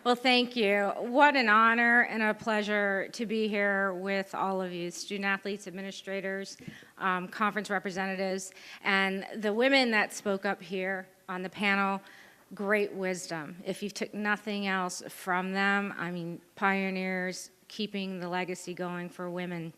Well, thank you. What an honor and a pleasure to be here with all of you, student athletes, administrators, conference representatives, and the women that spoke up here on the panel. Great wisdom. If you took nothing else from them, I mean, pioneers, keeping the legacy going for women.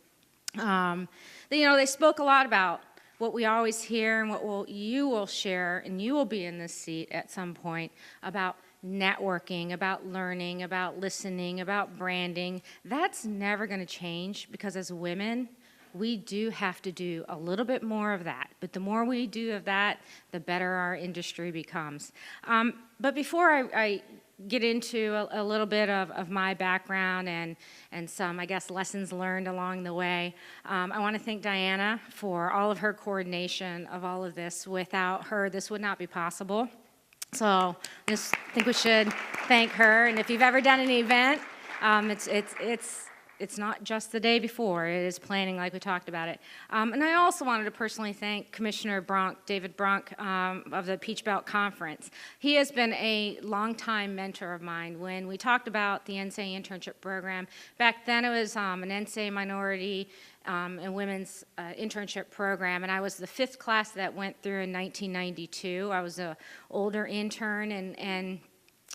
They spoke a lot about what we always hear and what you will share, and you will be in this seat at some point, about networking, about learning, about listening, about branding. That's never going to change, because as women, we do have to do a little bit more of that. But the more we do of that, the better our industry becomes. But before I get into a little bit of my background and some, I guess, lessons learned along the way, I want to thank Diana for all of her coordination of all of this. Without her, this would not be possible. So I just think we should thank her. And if you've ever done an event, it's not just the day before. It is planning, like we talked about it. And I also wanted to personally thank Commissioner David Bronk of the Peach Belt Conference. He has been a longtime mentor of mine. When we talked about the NSA internship program, back then it was an NSA minority and women's internship program, and I was the 5th class that went through in 1992. I was an older intern, and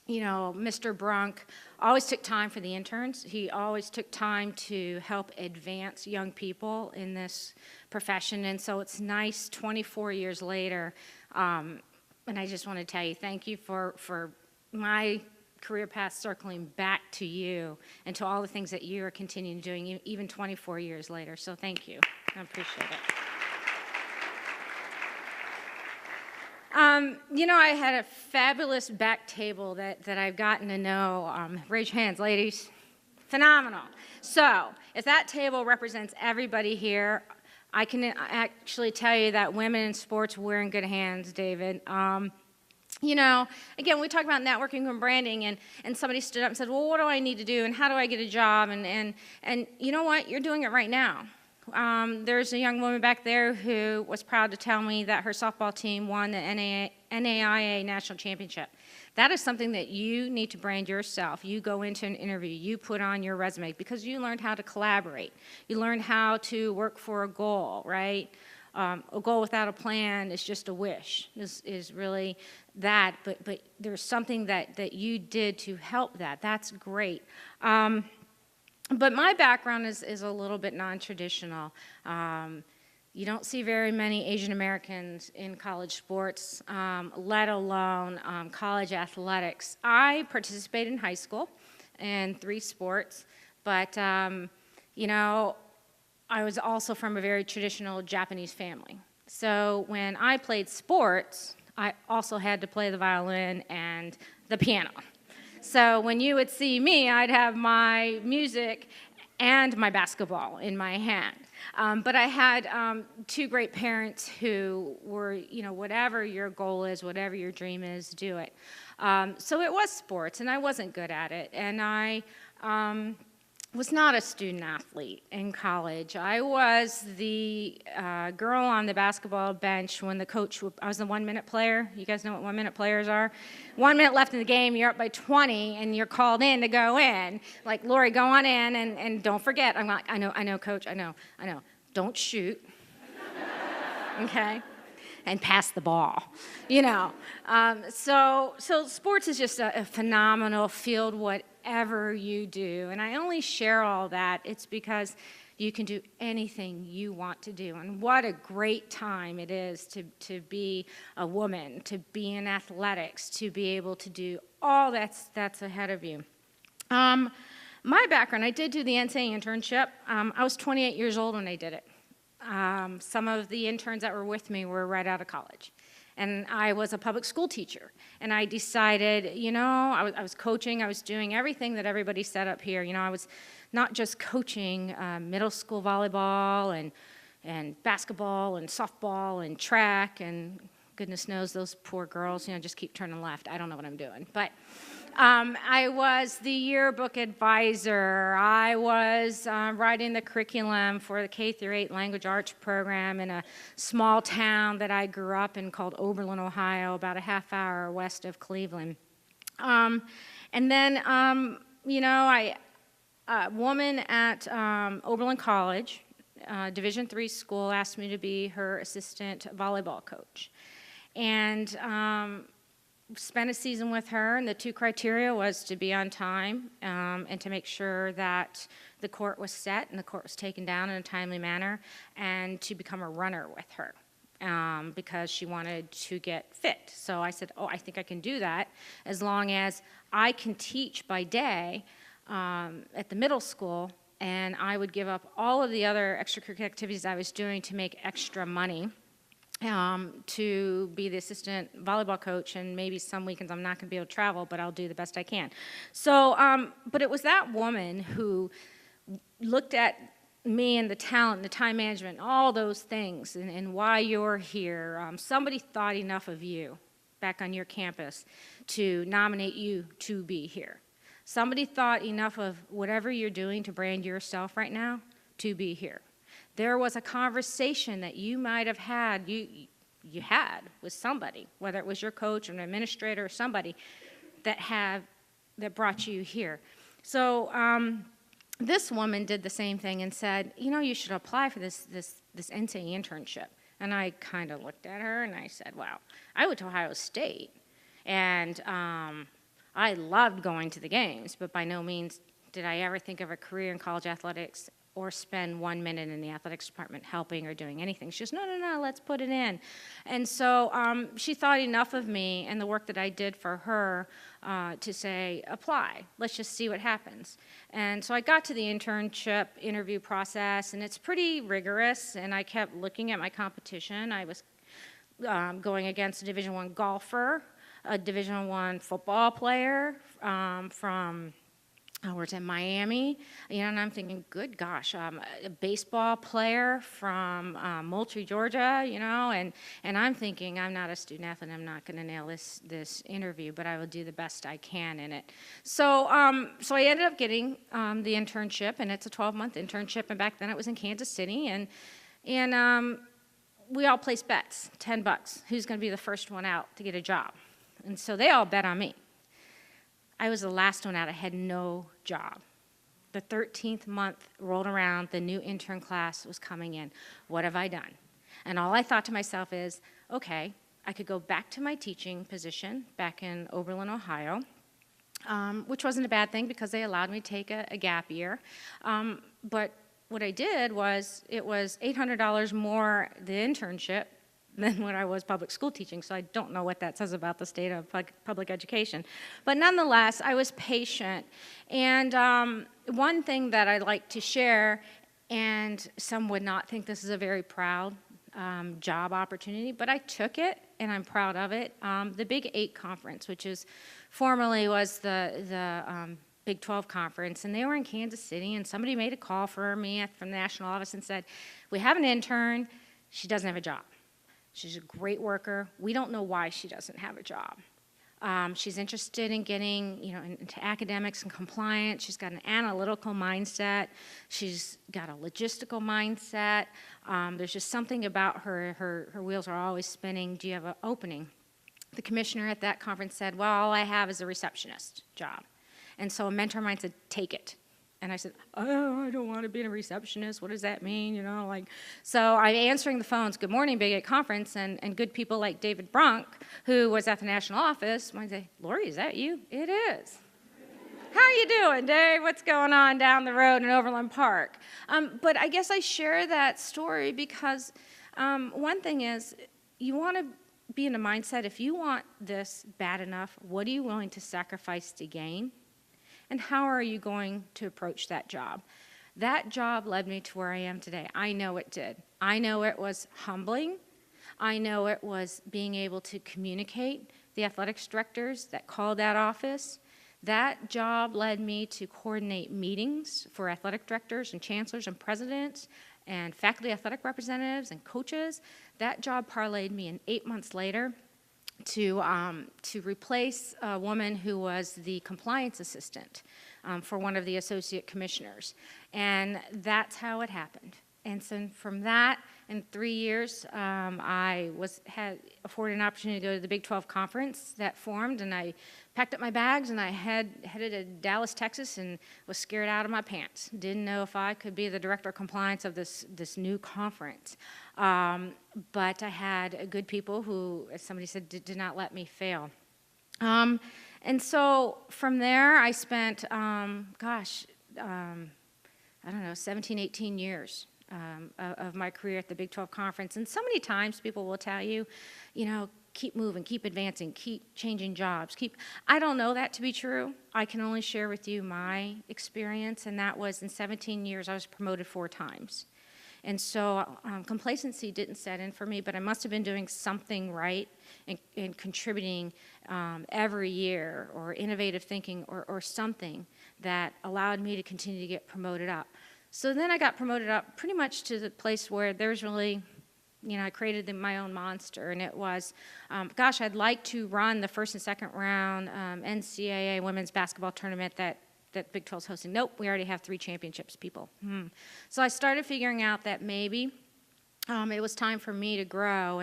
you know, Mr. Brunk always took time for the interns. He always took time to help advance young people in this profession, and so it's nice 24 years later, and I just want to tell you thank you for my career path circling back to you and to all the things that you are continuing doing even 24 years later, so thank you. I appreciate it. I had a fabulous back table that I've gotten to know. Raise your hands, ladies. Phenomenal. So, if that table represents everybody here, I can actually tell you that women in sports, we're in good hands, David. Again, we talk about networking and branding, and somebody stood up and said, well, what do I need to do, and how do I get a job? And you know what? You're doing it right now. There's a young woman back there who was proud to tell me that her softball team won the NAIA National Championship. That is something that you need to brand yourself. You go into an interview, you put on your resume, because you learned how to collaborate. You learned how to work for a goal, right? A goal without a plan is just a wish, is really that, but there's something that you did to help that. That's great. But my background is a little bit non-traditional. You don't see very many Asian Americans in college sports, let alone college athletics. I participated in high school in 3 sports, but I was also from a very traditional Japanese family. So when I played sports, I also had to play the violin and the piano. So when you would see me, I'd have my music and my basketball in my hand. But I had 2 great parents who were, whatever your goal is, whatever your dream is, do it. So it was sports, and I wasn't good at it. And I was not a student athlete in college. I was the girl on the basketball bench when the coach, I was the 1-minute player. You guys know what 1-minute players are? 1 minute left in the game, you're up by 20, and you're called in to go in. Like, Lori, go on in, and don't forget. I'm like, I know, coach, I know. Don't shoot, okay? And pass the ball, So sports is just a phenomenal field, whatever you do. And I only share all that, it's because you can do anything you want to do. And what a great time it is to be a woman, to be in athletics, to be able to do all that's ahead of you. My background, I did do the NSA internship. I was 28 years old when I did it. Some of the interns that were with me were right out of college. And I was a public school teacher. And I decided, I was coaching, I was doing everything that everybody said up here. I was not just coaching middle school volleyball and basketball and softball and track, and goodness knows those poor girls, just keep turning left. I don't know what I'm doing. But I was the yearbook advisor. I was writing the curriculum for the K-8 language arts program in a small town that I grew up in called Oberlin, Ohio, about a half hour west of Cleveland. And then, a woman at Oberlin College, Division III school, asked me to be her assistant volleyball coach. And spent a season with her, and the two criteria was to be on time and to make sure that the court was set and the court was taken down in a timely manner, and to become a runner with her. Because she wanted to get fit. So I said, I think I can do that as long as I can teach by day at the middle school, and I would give up all of the other extracurricular activities I was doing to make extra money to be the assistant volleyball coach, and maybe some weekends I'm not going to be able to travel, but I'll do the best I can. So, but it was that woman who looked at me and the talent, the time management, all those things, and why you're here. Somebody thought enough of you back on your campus to nominate you to be here. Somebody thought enough of whatever you're doing to brand yourself right now to be here. There was a conversation that you might have had, you had with somebody, whether it was your coach or an administrator or somebody that brought you here. So this woman did the same thing and said, you should apply for this NCAA internship. And I kind of looked at her and I said, wow, I went to Ohio State, and I loved going to the games, but by no means did I ever think of a career in college athletics or spend 1 minute in the athletics department helping or doing anything. She goes, no, let's put it in. And so she thought enough of me and the work that I did for her to say, apply. Let's just see what happens. And so I got to the internship interview process, and it's pretty rigorous, and I kept looking at my competition. I was going against a Division I golfer, a Division I football player from worked in Miami, and I'm thinking, good gosh, a baseball player from Moultrie, Georgia, and I'm thinking, I'm not a student athlete, I'm not going to nail this interview, but I will do the best I can in it. So so I ended up getting the internship, and it's a 12-month internship, and back then it was in Kansas City, and we all placed bets, $10, who's going to be the first one out to get a job, and so they all bet on me. I was the last one out. I had no job. The 13th month rolled around. The new intern class was coming in. What have I done? And all I thought to myself is, okay, I could go back to my teaching position back in Oberlin, Ohio, which wasn't a bad thing because they allowed me to take a gap year. But what I did was, it was $800 more the internship than when I was public school teaching, so I don't know what that says about the state of public education. But nonetheless, I was patient. And one thing that I'd like to share, and some would not think this is a very proud job opportunity, but I took it, and I'm proud of it. The Big 8 conference, which is formerly was the Big 12 conference, and they were in Kansas City, and somebody made a call for me from the national office and said, we have an intern, she doesn't have a job. She's a great worker. We don't know why she doesn't have a job. She's interested in getting, into academics and compliance. She's got an analytical mindset. She's got a logistical mindset. There's just something about her. Her wheels are always spinning. Do you have an opening? The commissioner at that conference said, well, all I have is a receptionist job. And so a mentor of mine said, take it. And I said, I don't want to be a receptionist. What does that mean? So I'm answering the phones, good morning, Big 8 conference, and good people like David Brunk, who was at the national office, might say, Lori, is that you? It is. How are you doing, Dave? What's going on down the road in Overland Park? But I guess I share that story because one thing is, you want to be in a mindset, if you want this bad enough, what are you willing to sacrifice to gain? And how are you going to approach that job? That job led me to where I am today. I know it did. I know it was humbling. I know it was being able to communicate the athletics directors that called that office. That job led me to coordinate meetings for athletic directors and chancellors and presidents and faculty athletic representatives and coaches. That job parlayed me in 8 months later to replace a woman who was the compliance assistant for one of the associate commissioners. And that's how it happened. And so from that, in 3 years, I had afforded an opportunity to go to the Big 12 conference that formed, and I packed up my bags and I headed to Dallas, Texas, and was scared out of my pants. Didn't know if I could be the director of compliance of this new conference. But I had good people who, as somebody said, did not let me fail. And so from there, I spent, I don't know, 17, 18 years of my career at the Big 12 Conference. And so many times people will tell you, keep moving, keep advancing, keep changing jobs, I don't know that to be true. I can only share with you my experience, and that was in 17 years, I was promoted 4 times. And so complacency didn't set in for me, but I must have been doing something right and contributing every year, or innovative thinking, or something that allowed me to continue to get promoted up. So then I got promoted up pretty much to the place where there's really, I created my own monster, and it was, I'd like to run the first and second round NCAA women's basketball tournament that Big 12's hosting. Nope, we already have 3 championships, people. So I started figuring out that maybe it was time for me to grow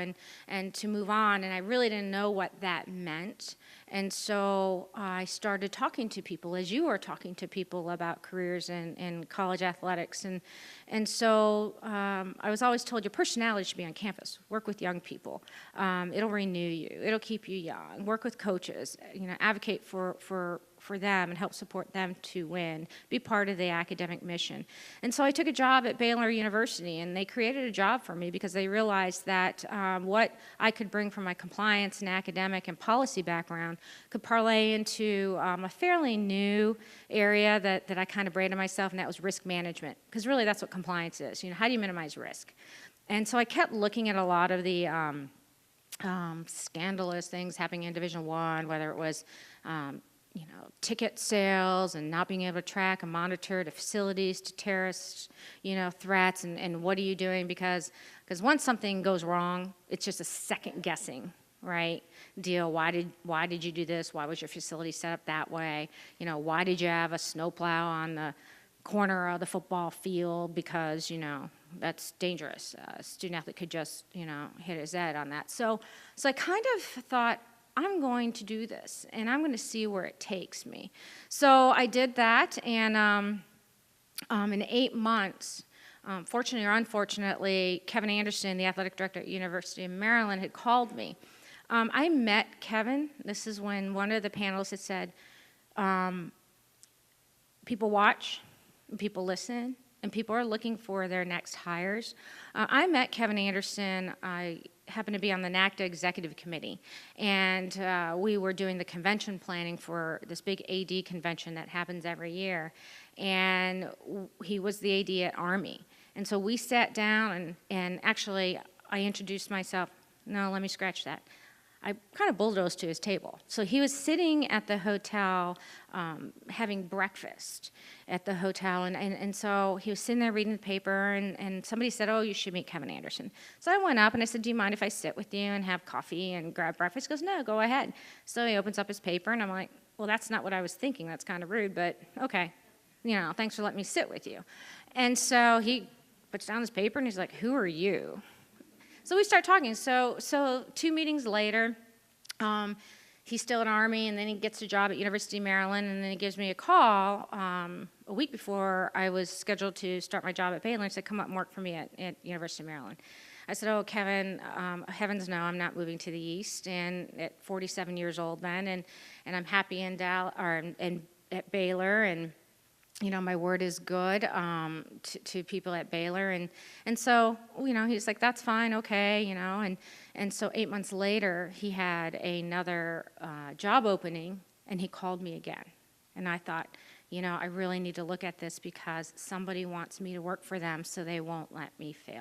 and to move on, and I really didn't know what that meant. And so I started talking to people, as you are talking to people, about careers in college athletics. And so I was always told your personality should be on campus. Work with young people. It'll renew you. It'll keep you young. Work with coaches. Advocate for them and help support them to win. Be part of the academic mission. And so I took a job at Baylor University, and they created a job for me because they realized that what I could bring from my compliance and academic and policy background could parlay into a fairly new area that I kind of branded myself, and that was risk management. Because really that's what compliance is. How do you minimize risk? And so I kept looking at a lot of the scandalous things happening in Division I, whether it was ticket sales and not being able to track and monitor the facilities to terrorist, threats, and what are you doing? Because once something goes wrong, it's just a second guessing, right, deal. Why did you do this? Why was your facility set up that way? Why did you have a snowplow on the corner of the football field? Because, that's dangerous. A student athlete could just, hit his head on that. So I kind of thought, I'm going to do this, and I'm going to see where it takes me. So I did that, and in 8 months, fortunately or unfortunately, Kevin Anderson, the athletic director at University of Maryland, had called me. I met Kevin. This is when one of the panelists had said, people watch, and people listen, and people are looking for their next hires. I met Kevin Anderson. I happened to be on the NACDA executive committee, and we were doing the convention planning for this big AD convention that happens every year, and he was the AD at Army. And so we sat down, and actually I introduced myself. No, let me scratch that. I kind of bulldozed to his table. So he was sitting at the hotel having breakfast at the hotel, and so he was sitting there reading the paper, and somebody said, oh, you should meet Kevin Anderson. So I went up and I said, do you mind if I sit with you and have coffee and grab breakfast? He goes, no, go ahead. So he opens up his paper, and I'm like, well, that's not what I was thinking. That's kind of rude, but okay. Thanks for letting me sit with you. And so he puts down his paper, and he's like, who are you? So we start talking. So 2 meetings later, he's still in Army, and then he gets a job at University of Maryland, and then he gives me a call a week before I was scheduled to start my job at Baylor, and said, come up and work for me at University of Maryland. I said, oh, Kevin, heavens no, I'm not moving to the East, and at 47 years old then, and I'm happy in at Baylor, and my word is good to people at Baylor, and so he's like, that's fine, okay, and so 8 months later he had another job opening, and he called me again, and I thought, I really need to look at this because somebody wants me to work for them, so they won't let me fail.